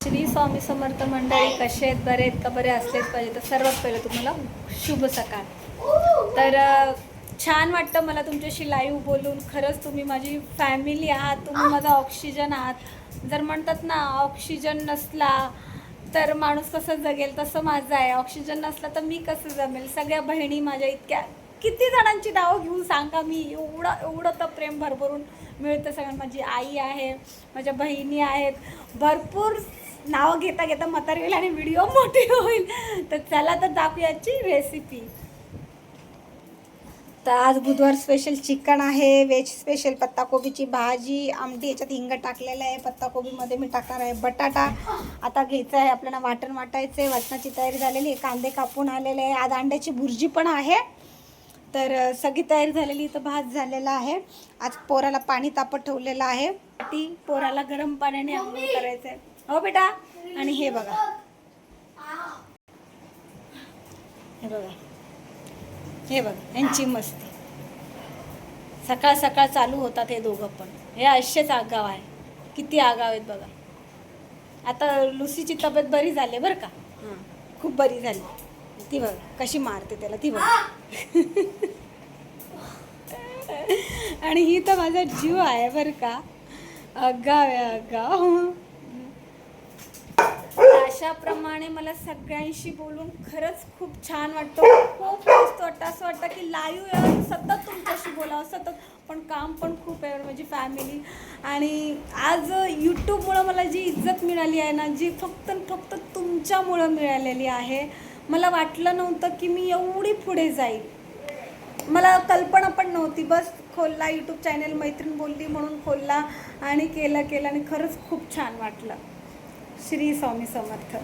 श्री स्वामी समर्थ मंडळी, कसे आहेत? बरे आहेत का? बरे असलेच पाहिजे. तर सर्वात पहिले तुम्हाला शुभ सकाळ. तर छान वाटतं मला तुमच्याशी लाईव्ह बोलून. खरंच तुम्ही माझी फॅमिली आहात, तुम्ही माझा ऑक्सिजन आहात. जर म्हणतात ना, ऑक्सिजन नसला तर माणूस कसं जगेल, तसं माझं आहे. ऑक्सिजन नसला तर मी कसं जमेल. सगळ्या बहिणी माझ्या इतक्या, किती जणांची नावं घेऊन सांगा मी. एवढं तर प्रेम भरभरून मिळतं सगळ्यांना. माझी आई आहे, माझ्या बहिणी आहेत, भरपूर नावं घेता घेता म्हातारी होईल आणि व्हिडिओ मोठी होईल. तर चला तर दाखवूयाची रेसिपी. तर आज बुधवार स्पेशल चिकन आहे, व्हेज स्पेशल पत्ताकोबीची भाजी, आमटी, याच्यात हिंग टाकलेलं आहे. पत्ताकोबीमध्ये मी टाकणार आहे बटाटा. आता घ्यायचं आहे आपल्याला, वाटण वाटायचं आहे. वाटणाची तयारी झालेली आहे, कांदे कापून आलेले आहे. आज अंड्याची भुर्जी पण आहे. तर सगळी तयारी झालेली. तर भात झालेला आहे. आज पोराला पाणी तापत ठेवलेलं आहे. ती पोराला गरम पाण्याने आंघोळ करायचं आहे. हो बेटा. आणि हे बघा, हे बघा, हे बघा यांची मस्ती. सकाळ सकाळ चालू होतात हे दोघं पण. हे असेच आगाव आहे, किती आगाव आहेत बघा. आता लुसीची तब्येत बरी झाली बरं का. हां, खूप बरी झाली. ती बघा कशी मारते त्याला, ती बघा. आणि ही तर माझा जीव आहे बरं का. आगाव आहे, आगाव. अशाप्रमाणे मला सगळ्यांशी बोलून खरंच खूप छान वाटतं. खूप मस्त वाटतं. असं वाटतं की लाईव्ह सतत तुमच्याशी बोलावं, सतत. पण काम पण खूप आहे, माझी फॅमिली. आणि आज यूट्यूबमुळं मला जी इज्जत मिळाली आहे ना, जी फक्त तुमच्यामुळं मिळालेली आहे. मला वाटलं नव्हतं की मी एवढी पुढे जाईल. मला कल्पना पण नव्हती. बस खोलला यूट्यूब चॅनल, मैत्रीण बोलली म्हणून खोलला आणि केलं आणि खरंच खूप छान वाटलं. श्री स्वामी समर्थ.